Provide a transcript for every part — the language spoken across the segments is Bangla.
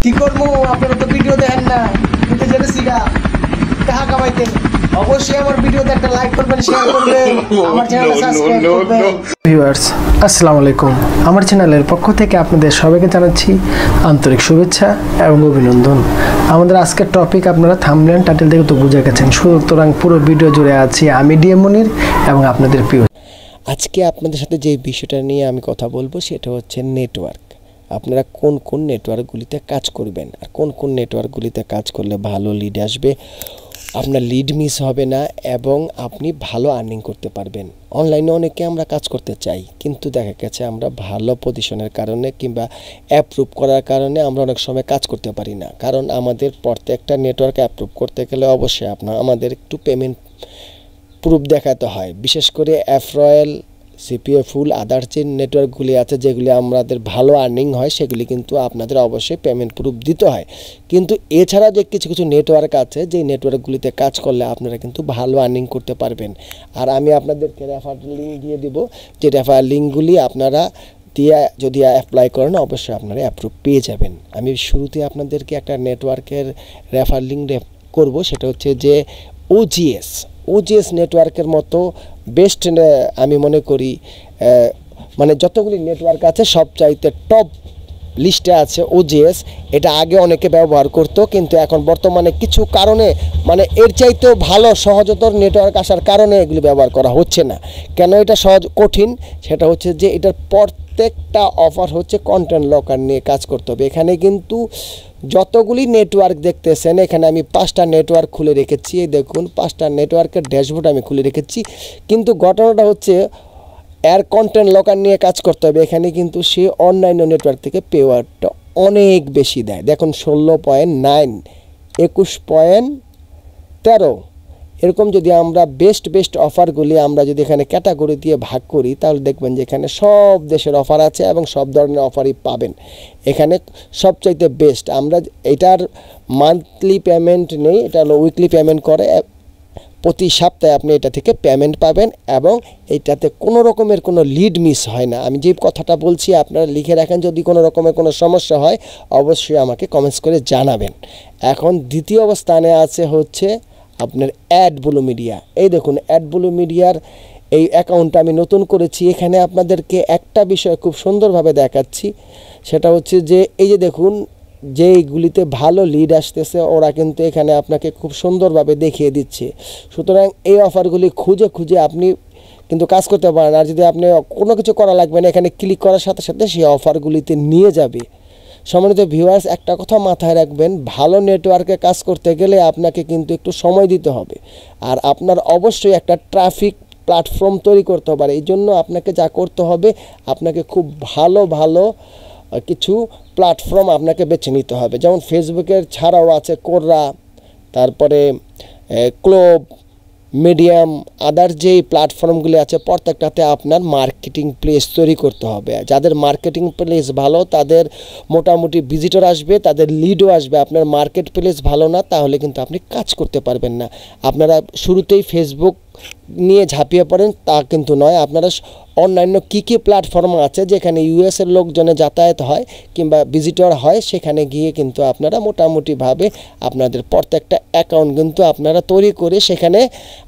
কি করবো, আপনারা তো ভিডিও দেখেন না, কিন্তু যেটা শিখা টাকা কামাইতে অবশ্যই আমার ভিডিওতে একটা লাইক করবেন, শেয়ার করবেন, আমার চ্যানেলটা সাবস্ক্রাইব করবেন। ভিউয়ার্স আসসালামু আলাইকুম, আমার চ্যানেলের পক্ষ থেকে আপনাদের সবাইকে জানাচ্ছি আন্তরিক শুভেচ্ছা এবং অভিনন্দন। আমাদের আজকের টপিক আপনারা থাম্বনেল টাইটেল থেকে তো বুঝে গেছেন, সুতরাং পুরো ভিডিও জুড়ে আছি আমি ডিএম মুনির এবং আপনাদের প্রিয়। আজকে আপনাদের সাথে যে বিষয়টা নিয়ে আমি কথা বলবো সেটা হচ্ছে নেটওয়ার্ক। আপনারা কোন কোন নেটওয়ার্কগুলিতে কাজ করবেন আর কোন কোন নেটওয়ার্কগুলিতে কাজ করলে ভালো লিড আসবে, আপনার লিড মিস হবে না এবং আপনি ভালো আর্নিং করতে পারবেন। অনলাইনে অনেকে আমরা কাজ করতে চাই, কিন্তু দেখা গেছে আমরা ভালো পজিশনের কারণে কিংবা অ্যাপ্রুভ করার কারণে আমরা অনেক সময় কাজ করতে পারি না। কারণ আমাদের প্রত্যেকটা নেটওয়ার্ক অ্যাপ্রুভ করতে গেলে অবশ্যই আমাদের একটু পেমেন্ট প্রুফ দেখাতে হয়। বিশেষ করে অ্যাফরয়েল, সিপিএ ফুল, আদার্স যে নেটওয়ার্কগুলি আছে যেগুলি আমাদের ভালো আর্নিং হয় সেগুলি কিন্তু আপনাদের অবশ্যই পেমেন্ট প্রুফ দিতে হয়। কিন্তু এছাড়া যে কিছু কিছু নেটওয়ার্ক আছে যেই নেটওয়ার্কগুলিতে কাজ করলে আপনারা কিন্তু ভালো আর্নিং করতে পারবেন। আর আমি আপনাদেরকে রেফার লিঙ্ক দিয়ে দিব, যে রেফার লিঙ্কগুলি আপনারা দিয়ে যদি অ্যাপ্লাই করেন অবশ্যই আপনারা অ্যাপ্রুভ পেয়ে যাবেন। আমি শুরুতে আপনাদেরকে একটা নেটওয়ার্কের রেফার লিঙ্ক করব, সেটা হচ্ছে যে ওজিএস নেটওয়ার্কের মতো বেস্ট আমি মনে করি, মানে যতগুলি নেটওয়ার্ক আছে সবচাইতে টপ লিস্টে আছে ওজিএস। এটা আগে অনেকে ব্যবহার করতো, কিন্তু এখন বর্তমানে কিছু কারণে মানে এর চাইতেও ভালো সহজতর নেটওয়ার্ক আসার কারণে এগুলি ব্যবহার করা হচ্ছে না। কেন এটা কঠিন, সেটা হচ্ছে যে এটার প্রত্যেকটা অফার হচ্ছে কন্টেন্ট লকার নিয়ে কাজ করতে হবে। এখানে কিন্তু যতগুলি নেটওয়ার্ক দেখতেছেন, এখানে আমি 5টা নেটওয়ার্ক খুলে রেখেছি, এই দেখুন 5টা নেটওয়ার্কের ড্যাশবোর্ড আমি খুলে রেখেছি। কিন্তু ঘটনাটা হচ্ছে এর কন্টেন্ট লকার নিয়ে কাজ করতে হবে। এখানে কিন্তু সে অন্যান্য নেটওয়ার্ক থেকে পেওয়ারটা অনেক বেশি দেয়। দেখুন 16.9, 21.13 এরকম। যদি আমরা বেস্ট অফারগুলি আমরা যদি এখানে ক্যাটাগরি দিয়ে ভাগ করি তাহলে দেখবেন যে এখানে সব দেশের অফার আছে এবং সব ধরনের অফারই পাবেন। এখানে সবচাইতে বেস্ট, আমরা এটার মান্থলি পেমেন্ট নেই, এটা হলো উইকলি পেমেন্ট করে। প্রতি সপ্তাহে আপনি এটা থেকে পেমেন্ট পাবেন এবং এইটাতে কোনো রকমের কোনো লিড মিস হয় না। আমি যে কথাটা বলছি আপনারা লিখে রাখেন, যদি কোনো রকমের কোনো সমস্যা হয় অবশ্যই আমাকে কমেন্টস করে জানাবেন। এখন দ্বিতীয় অবস্থানে আছে হচ্ছে আপনার অ্যাডব্লু মিডিয়া। এই দেখুন অ্যাডব্লু মিডিয়ার এই অ্যাকাউন্টটা আমি নতুন করেছি। এখানে আপনাদেরকে একটা বিষয় খুব সুন্দরভাবে দেখাচ্ছি, সেটা হচ্ছে যে এই যে দেখুন যেইগুলিতে ভালো লিড আসতেছে ওরা কিন্তু এখানে আপনাকে খুব সুন্দরভাবে দেখিয়ে দিচ্ছে। সুতরাং এই অফারগুলি খুঁজে আপনি কিন্তু কাজ করতে পারেন। আর যদি আপনি কোনো কিছু করা লাগবে না, এখানে ক্লিক করার সাথে সাথে সেই অফারগুলিতে নিয়ে যাবে। সম্মানিত ভিউয়ার্স, একটা কথা মাথায় রাখবেন, ভালো নেটওয়ার্কে কাজ করতে গেলে আপনাকে কিন্তু একটু সময় দিতে হবে আর আপনার অবশ্যই একটা ট্রাফিক প্ল্যাটফর্ম তৈরি করতে হবে। এই জন্য আপনাকে যা করতে হবে, আপনাকে খুব ভালো কিছু প্ল্যাটফর্ম আপনাকে বেছে নিতে হবে। যেমন ফেসবুকের ছাড়াও আছে কোররা, তারপরে ক্লোব, মিডিয়াম, আদার যেই প্ল্যাটফর্মগুলি আছে প্রত্যেকটাতে আপনার মার্কেটিং প্লেস তৈরি করতে হবে। যাদের মার্কেটিং প্লেস ভালো তাদের মোটামুটি ভিজিটর আসবে, তাদের লিডও আসবে। আপনার মার্কেট প্লেস ভালো না তাহলে কিন্তু আপনি কাজ করতে পারবেন না। আপনারা শুরুতেই ফেসবুক নিয়ে ঝাঁপিয়ে পড়েন তা কিন্তু নয়। আপনারা অন্যান্য কী প্ল্যাটফর্ম আছে যেখানে ইউএসের লোকজনে যাতায়াত হয় কিংবা ভিজিটর হয়, সেখানে গিয়ে কিন্তু আপনারা মোটামুটিভাবে আপনাদের প্রত্যেকটা অ্যাকাউন্ট কিন্তু আপনারা তৈরি করে সেখানে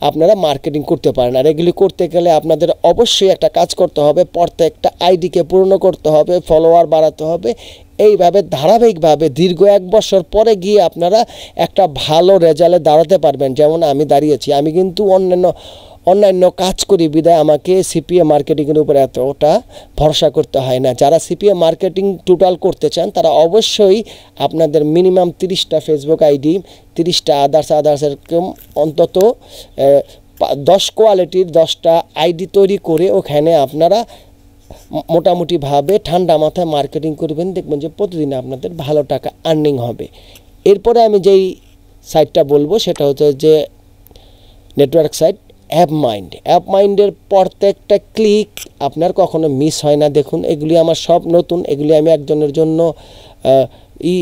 আপনারা মার্কেটিং করতে পারেন। আর এগুলি করতে গেলে আপনাদের অবশ্যই একটা কাজ করতে হবে, প্রত্যেকটা আইডিকে পূর্ণ করতে হবে, ফলোয়ার বাড়াতে হবে। এইভাবে ধারাবাহিকভাবে দীর্ঘ 1 বছর পরে গিয়ে আপনারা একটা ভালো রেজাল্টে দাঁড়াতে পারবেন। যেমন আমি দাঁড়িয়েছি, আমি কিন্তু অন্যান্য কাজ করি বিদায় আমাকে সিপিএ মার্কেটিংয়ের উপরে এতটা ভরসা করতে হয় না। যারা সিপিএ মার্কেটিং টোটাল করতে চান তারা অবশ্যই আপনাদের মিনিমাম 30টা ফেসবুক আইডি, 30টা আদার্স এরকম অন্তত 10 কোয়ালিটির 10টা আইডি তৈরি করে ওখানে আপনারা মোটামুটিভাবে ঠান্ডা মাথায় মার্কেটিং করবেন, দেখবেন যে প্রতিদিন আপনাদের ভালো টাকা আর্নিং হবে। এরপরে আমি যেই সাইটটা বলবো সেটা হচ্ছে যে নেটওয়ার্ক সাইট অ্যাপমাইন্ডের প্রত্যেকটা ক্লিক আপনার কখনো মিস হয় না। দেখুন এগুলি আমার সব নতুন, এগুলি আমি একজনের জন্য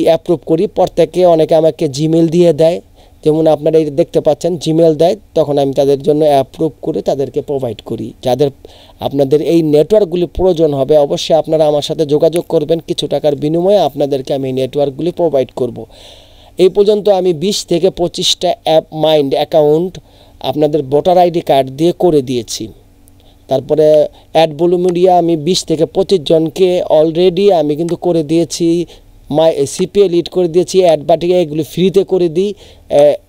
অ্যাপ্রুভ করি। প্রত্যেকে অনেকে আমাকে জিমেল দিয়ে দেয় যেমন আপনারা এই দেখতে পাচ্ছেন জিমেল দেয়, তখন আমি তাদের জন্য অ্যাপ্রুভ করে তাদেরকে প্রোভাইড করি। যাদের আপনাদের এই নেটওয়ার্কগুলি প্রয়োজন হবে অবশ্যই আপনারা আমার সাথে যোগাযোগ করবেন, কিছু টাকার বিনিময়ে আপনাদেরকে আমি এই নেটওয়ার্কগুলি প্রোভাইড করব। এই পর্যন্ত আমি 20 থেকে 25টা অ্যাপ মাইন্ড অ্যাকাউন্ট আপনাদের ভোটার আইডি কার্ড দিয়ে করে দিয়েছি। তারপরে অ্যাড ভলুমিডিয়া আমি 20 থেকে 25 জনকে অলরেডি আমি কিন্তু করে দিয়েছি, সিপিএ লিড করে দিয়েছি। অ্যাড বাটিকা এগুলি ফ্রিতে করে দিই,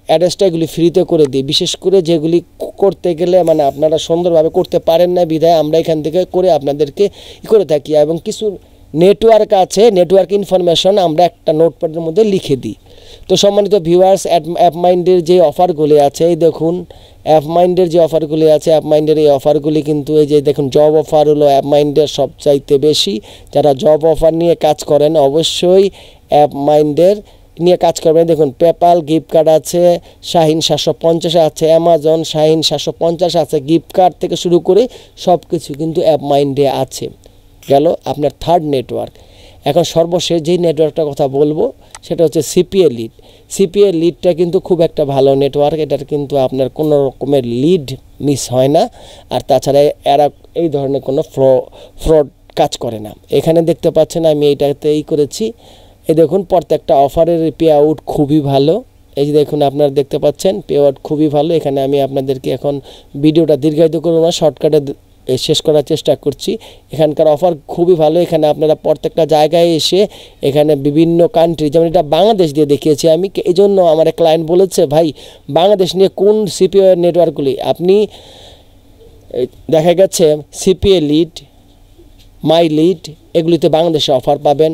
অ্যাড্রেসটা এগুলি ফ্রিতে করে দিই। বিশেষ করে যেগুলি করতে গেলে মানে আপনারা সুন্দরভাবে করতে পারেন না বিধায় আমরা এখান থেকে করে আপনাদেরকে করে থাকি। এবং কিছু নেটওয়ার্ক আছে, নেটওয়ার্ক ইনফরমেশন আমরা একটা নোটপ্যাডের মধ্যে লিখে দিই। তো সম্মানিত ভিউয়ার্স, অ্যাপ মাইন্ডের যে অফারগুলি আছে এই দেখুন, অ্যাপ মাইন্ডের যে অফারগুলি আছে, অ্যাপ মাইন্ডের এই অফারগুলি কিন্তু এই যে দেখুন জব অফার হলো অ্যাপ মাইন্ডের সবচাইতে বেশি। যারা জব অফার নিয়ে কাজ করেন অবশ্যই অ্যাপ মাইন্ডের নিয়ে কাজ করবেন। দেখুন পেপ্যাল গিফট কার্ড আছে, শাহিন 750 আছে, অ্যামাজন শাহিন 750 আছে, গিফট কার্ড থেকে শুরু করে সব কিছু কিন্তু অ্যাপ মাইন্ডে আছে। গেল আপনার থার্ড নেটওয়ার্ক। এখন সর্বশেষ যেই নেটওয়ার্কটার কথা বলবো সেটা হচ্ছে সিপিএ লিড। সিপিএ লিডটা কিন্তু খুব একটা ভালো নেটওয়ার্ক, এটার কিন্তু আপনার কোনো রকমের লিড মিস হয় না, আর তাছাড়া এরা এই ধরনের কোনো ফ্রড কাজ করে না। এখানে দেখতে পাচ্ছেন আমি এইটাতেই করেছি। এই দেখুন প্রত্যেকটা অফারের পে আউট খুবই ভালো। এই যে দেখুন আপনারা দেখতে পাচ্ছেন পে আউট খুবই ভালো। এখানে আমি আপনাদেরকে এখন ভিডিওটা দীর্ঘায়িত করবো না, শর্টকাটে শেষ করার চেষ্টা করছি। এখানকার অফার খুবই ভালো। এখানে আপনারা প্রত্যেকটা জায়গায় এসে এখানে বিভিন্ন কান্ট্রি, যেমন এটা বাংলাদেশ দিয়ে দেখিয়েছি আমি, এই জন্য আমার এক ক্লায়েন্ট বলেছে ভাই বাংলাদেশ নিয়ে কোন সিপিএ নেটওয়ার্কগুলি আপনি, দেখা গেছে সিপিএ লিড, মাই লিড এগুলিতে বাংলাদেশে অফার পাবেন।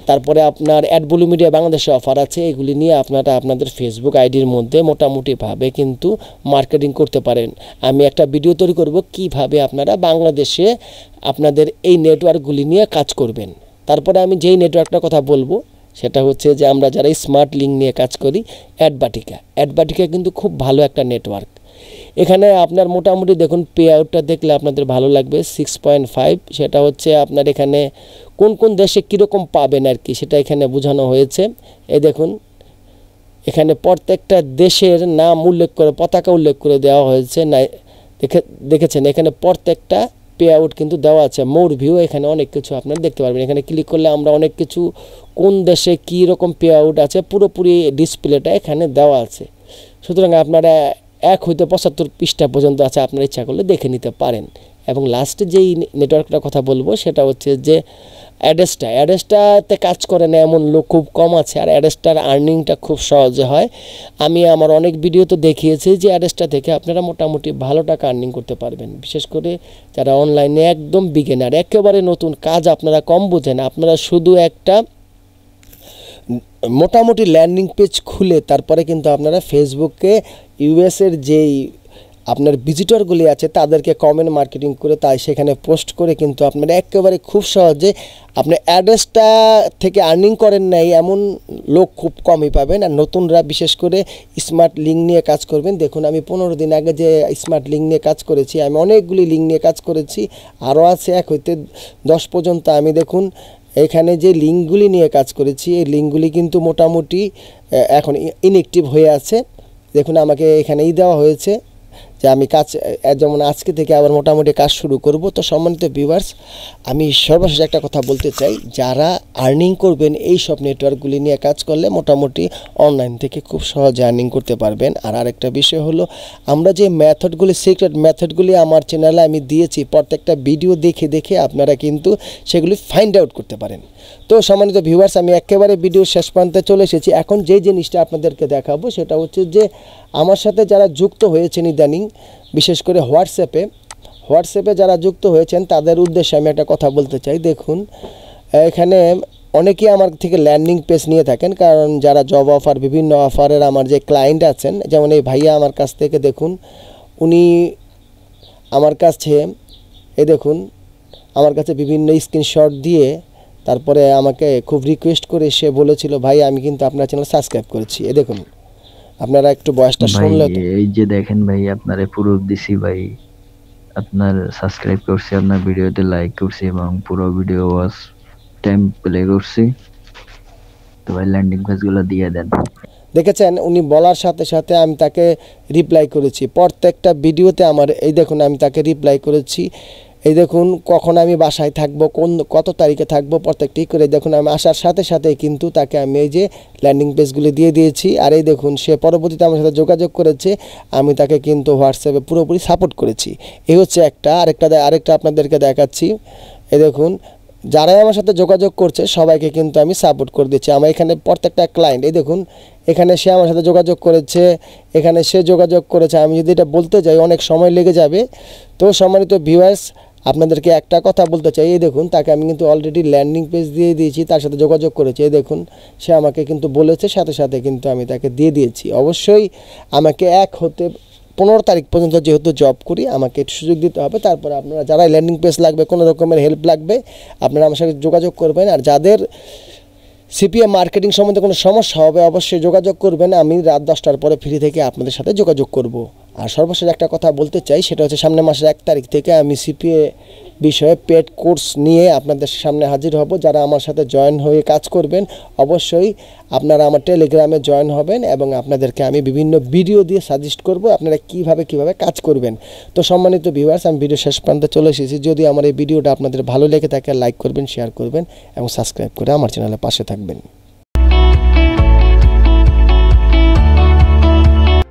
তারপরে আপনার অ্যাড ভলুমিডিয়া বাংলাদেশে অফার আছে, এগুলি নিয়ে আপনারা আপনাদের ফেসবুক আইডির মধ্যে মোটামুটিভাবে কিন্তু মার্কেটিং করতে পারেন। আমি একটা ভিডিও তৈরি করব কিভাবে আপনারা বাংলাদেশে আপনাদের এই নেটওয়ার্কগুলি নিয়ে কাজ করবেন। তারপরে আমি যেই নেটওয়ার্কটার কথা বলবো সেটা হচ্ছে যে আমরা যারা স্মার্ট লিঙ্ক নিয়ে কাজ করি, অ্যাডবাটিকা কিন্তু খুব ভালো একটা নেটওয়ার্ক। এখানে আপনার মোটামুটি দেখুন পে আউটটা দেখলে আপনাদের ভালো লাগবে 6.5। সেটা হচ্ছে আপনার এখানে কোন কোন দেশে কীরকম পাবেন আর কি সেটা এখানে বোঝানো হয়েছে। এই দেখুন এখানে প্রত্যেকটা দেশের নাম উল্লেখ করে, পতাকা উল্লেখ করে দেওয়া হয়েছে না, দেখেছেন এখানে প্রত্যেকটা পে আউট কিন্তু দেওয়া আছে। মোর ভিউ এখানে অনেক কিছু আপনারা দেখতে পারবেন। এখানে ক্লিক করলে আমরা অনেক কিছু কোন দেশে কী রকম পে আউট আছে পুরোপুরি ডিসপ্লেটা এখানে দেওয়া আছে। সুতরাং আপনারা 1 হইতে 75 পৃষ্ঠা পর্যন্ত আছে, আপনারা ইচ্ছা করলে দেখে নিতে পারেন। এবং লাস্টে যেই নেটওয়ার্কটার কথা বলবো সেটা হচ্ছে যে অ্যাডেসটাতে কাজ করে না এমন লোক খুব কম আছে, আর অ্যাডেসটার আর্নিংটা খুব সহজে হয়। আমি আমার অনেক ভিডিও তো দেখিয়েছি যে অ্যাডেসটা থেকে আপনারা মোটামুটি ভালো টাকা আর্নিং করতে পারবেন। বিশেষ করে যারা অনলাইনে একদম বিগিনার, একেবারে নতুন, কাজ আপনারা কম বোঝেন, আপনারা শুধু একটা মোটামুটি ল্যান্ডিং পেজ খুলে তারপরে কিন্তু আপনারা ফেসবুকে ইউএসের যেই আপনার ভিজিটরগুলি আছে তাদেরকে কমেন্ট মার্কেটিং করে তাই সেখানে পোস্ট করে কিন্তু আপনারা একেবারে খুব সহজে আপনি অ্যাড্রেসটা থেকে আর্নিং করেন নাই এমন লোক খুব কমই পাবেন। আর নতুনরা বিশেষ করে স্মার্ট লিঙ্ক নিয়ে কাজ করবেন। দেখুন আমি 15 দিন আগে যে স্মার্ট লিঙ্ক নিয়ে কাজ করেছি, আমি অনেকগুলি লিঙ্ক নিয়ে কাজ করেছি, আরও আছে 1 হইতে 10 পর্যন্ত। আমি দেখুন এখানে যে লিঙ্কগুলি নিয়ে কাজ করেছি এই লিঙ্কগুলি কিন্তু মোটামুটি এখন ইনঅ্যাক্টিভ হয়ে আছে। দেখুন আমাকে এখানেই দেওয়া হয়েছে যে আমি কাজ, যেমন আজকে থেকে আবার মোটামুটি কাজ শুরু করব। তো সম্মানিত ভিউয়ার্স, আমি সর্বশেষ একটা কথা বলতে চাই, যারা আর্নিং করবেন এই সব নেটওয়ার্কগুলি নিয়ে কাজ করলে মোটামুটি অনলাইন থেকে খুব সহজে আর্নিং করতে পারবেন। আর আরেকটা বিষয় হলো, আমরা যে মেথডগুলি, সিক্রেট মেথডগুলি আমার চ্যানেলে আমি দিয়েছি, প্রত্যেকটা ভিডিও দেখে দেখে আপনারা কিন্তু সেগুলি ফাইন্ড আউট করতে পারেন। তো সম্মানিত ভিউয়ার্স, আমি একেবারে ভিডিও শেষ প্রান্তে চলে এসেছি। এখন যে জিনিসটা আপনাদেরকে দেখাবো সেটা হচ্ছে যে আমার সাথে যারা যুক্ত হয়েছেন ইদানিং, বিশেষ করে হোয়াটসঅ্যাপে যারা যুক্ত হয়েছেন তাদের উদ্দেশ্যে আমি একটা কথা বলতে চাই। দেখুন এখানে অনেকেই আমার থেকে ল্যান্ডিং পেজ নিয়ে থাকেন, কারণ যারা জব অফার, বিভিন্ন অফারের আমার যে ক্লায়েন্ট আছেন, যেমন এই ভাইয়া আমার কাছ থেকে দেখুন, উনি আমার কাছে দেখুন আমার কাছে বিভিন্ন স্ক্রিনশট দিয়ে তারপরে আমাকে খুব রিকোয়েস্ট করে সে বলেছিল, ভাই আমি কিন্তু আপনার চ্যানেল সাবস্ক্রাইব করেছি। দেখুন আপনারা একটু বয়সটা শুনলে, এই যে দেখেন ভাই আপনারে পুরো দিছি ভাই, আপনার সাবস্ক্রাইব করছি, আপনার ভিডিওতে লাইক করছি এবং পুরো ভিডিও ওয়াচ টাইম প্লে করছি। তো ভাই ল্যান্ডিং পেজগুলো দিয়ে দেন। দেখেছেন উনি বলার সাথে সাথে আমি তাকে রিপ্লাই করেছি। প্রত্যেকটা ভিডিওতে আমার এই দেখুন আমি তাকে রিপ্লাই করেছি। এই দেখুন কখন আমি বাসায় থাকব, কত তারিখে থাকব, প্রত্যেকটি করে দেখুন আমি আসার সাথে সাথে কিন্তু তাকে আমি এই যে ল্যান্ডিং পেজগুলি দিয়ে দিয়েছি। আর এই দেখুন সে পরবর্তীতে আমার সাথে যোগাযোগ করেছে, আমি তাকে কিন্তু হোয়াটসঅ্যাপে পুরোপুরি সাপোর্ট করেছি। এই হচ্ছে আরেকটা আপনাদেরকে দেখাচ্ছি। এই দেখুন যারাই আমার সাথে যোগাযোগ করছে সবাইকে কিন্তু আমি সাপোর্ট করে দিচ্ছি। আমার এখানে প্রত্যেকটা ক্লায়েন্ট এই দেখুন এখানে সে আমার সাথে যোগাযোগ করেছে, এখানে সে যোগাযোগ করেছে। আমি যদি এটা বলতে যাই অনেক সময় লেগে যাবে। তো সম্মানিত ভিউয়ার্স, আপনাদেরকে একটা কথা বলতে চাই, এই দেখুন তাকে আমি কিন্তু অলরেডি ল্যান্ডিং পেজ দিয়ে দিয়েছি, তার সাথে যোগাযোগ করেছি। এই দেখুন সে আমাকে কিন্তু বলেছে, সাথে সাথে কিন্তু আমি তাকে দিয়ে দিয়েছি। অবশ্যই আমাকে 1 হতে 15 তারিখ পর্যন্ত যেহেতু জব করি, আমাকে একটু সুযোগ দিতে হবে। তারপরে আপনারা যারা ল্যান্ডিং পেজ লাগবে, কোনো রকমের হেল্প লাগবে, আপনারা আমার সাথে যোগাযোগ করবেন। আর যাদের সিপিএ মার্কেটিং সম্বন্ধে কোনো সমস্যা হবে অবশ্যই যোগাযোগ করবেন। আমি রাত 10টার পরে ফ্রি থেকে আপনাদের সাথে যোগাযোগ করব। আর সর্বশেষ একটা কথা বলতে চাই, সেটা হচ্ছে সামনের মাসের 1 তারিখ থেকে আমি সিপিএ বিষয়ে পেড কোর্স নিয়ে আপনাদের সামনে হাজির হব। যারা আমার সাথে জয়েন হয়ে কাজ করবেন অবশ্যই আপনারা আমার টেলিগ্রামে জয়েন হবেন এবং আপনাদেরকে আমি বিভিন্ন ভিডিও দিয়ে সাজেস্ট করব আপনারা কিভাবে কাজ করবেন। তো সম্মানিত ভিউয়ার্স, আমি ভিডিও শেষ প্রান্তে চলে এসেছি। যদি আমার এই ভিডিওটা আপনাদের ভালো লেগে থাকে লাইক করবেন, শেয়ার করবেন এবং সাবস্ক্রাইব করে আমার চ্যানেলের পাশে থাকবেন।